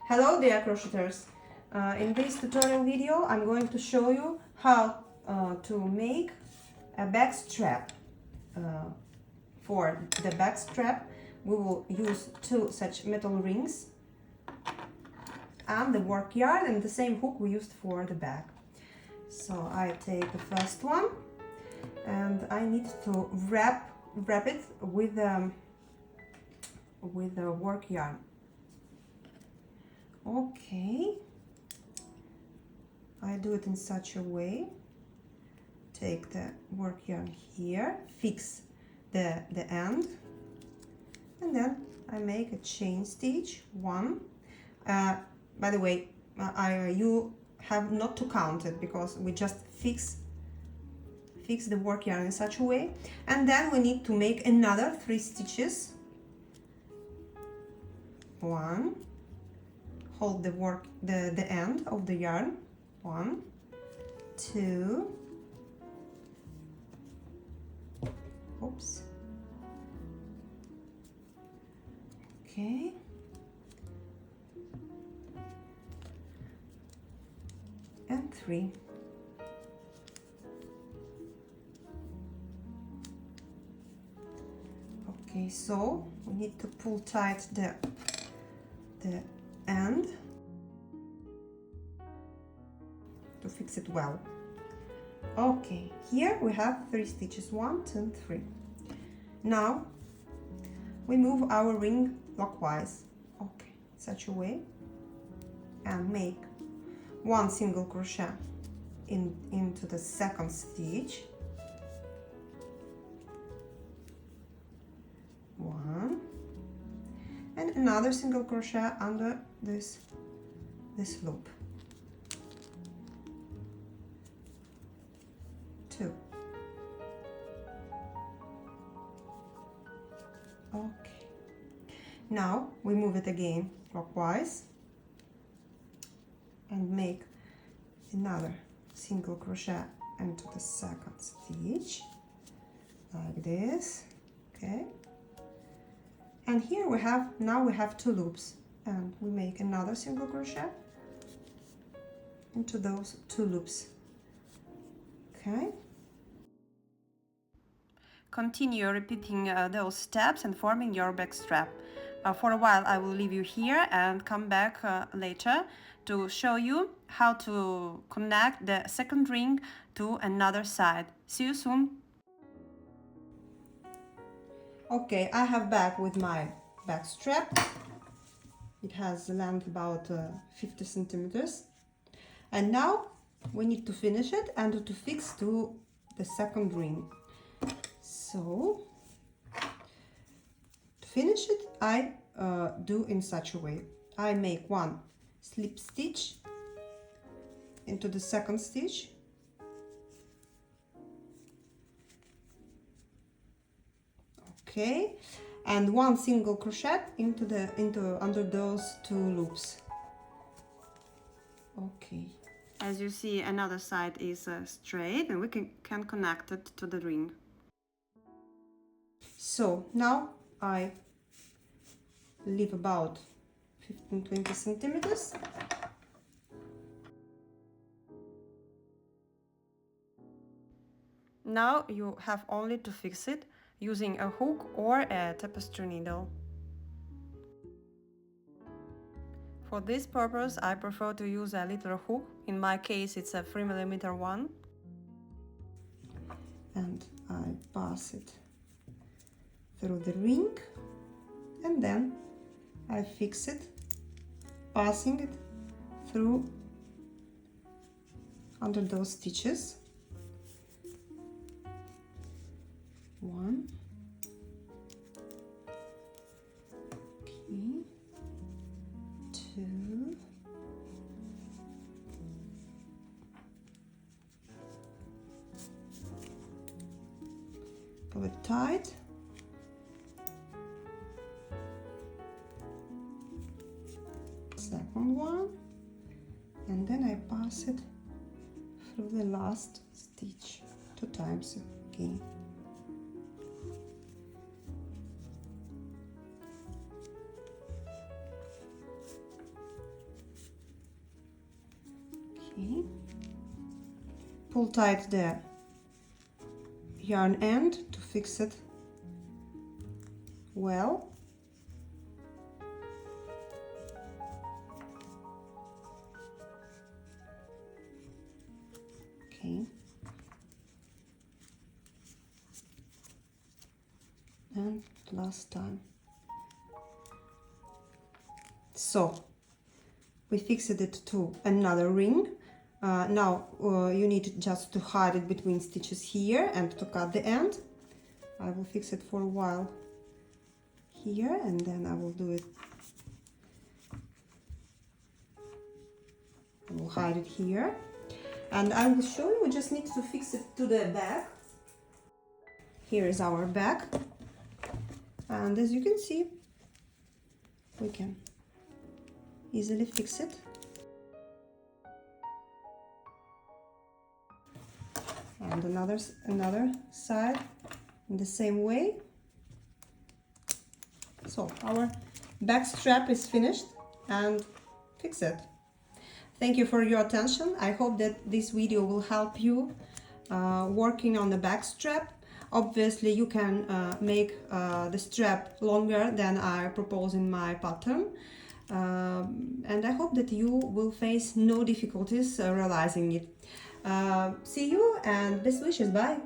Hello dear crocheters! In this tutorial video I'm going to show you how to make a back strap. For the back strap we will use two such metal rings and the work yarn and the same hook we used for the back. So I take the first one and I need to wrap it with the work yarn. Okay, I do it in such a way. Take the work yarn here, fix the end, and then I make a chain stitch, one. By the way, you have not to count it because we just fix the work yarn in such a way, and then we need to make another 3 stitches. One, hold the end of the yarn, 1, 2, oops, okay, and 3. Okay, so we need to pull tight the end to fix it well. Okay, here we have 3 stitches, 1, 2, and 3. Now we move our ring clockwise, okay, such a way, and make 1 single crochet into the second stitch, 1, and another single crochet under this loop, 2. Okay, now we move it again clockwise and make another single crochet into the second stitch like this, okay, and here we have 2 loops, and we make another single crochet into those 2 loops, okay. Continue repeating those steps and forming your back strap. For a while I will leave you here and come back later to show you how to connect the second ring to another side. See you soon! Okay, I have back with my back strap. It has a length about 50 centimeters. And now we need to finish it and to fix to the second ring. So to finish it, I do in such a way. I make 1 slip stitch into the second stitch, okay, and 1 single crochet under those 2 loops. Okay, as you see, another side is straight and we can connect it to the ring. So now I leave about 15-20 centimeters. Now you have only to fix it using a hook or a tapestry needle. For this purpose I prefer to use a little hook. In my case it's a 3mm one. And I pass it through the ring and then I fix it, passing it through under those stitches. 1, okay, 2, pull it tight, second one, and then I pass it through the last stitch 2 times again. Okay. Pull tight the yarn end to fix it well. Okay. And last time. So we fixed it to another ring. Now you need just to hide it between stitches here and to cut the end. I will fix it for a while here, and then I will do it. I will hide it here, and I will show you. We just need to fix it to the back. Here is our back, and as you can see, we can easily fix it. And another side in the same way. So our back strap is finished and fix it. Thank you for your attention. I hope that this video will help you working on the back strap. Obviously you can make the strap longer than I propose in my pattern. And I hope that you will face no difficulties realizing it. See you and best wishes. Bye.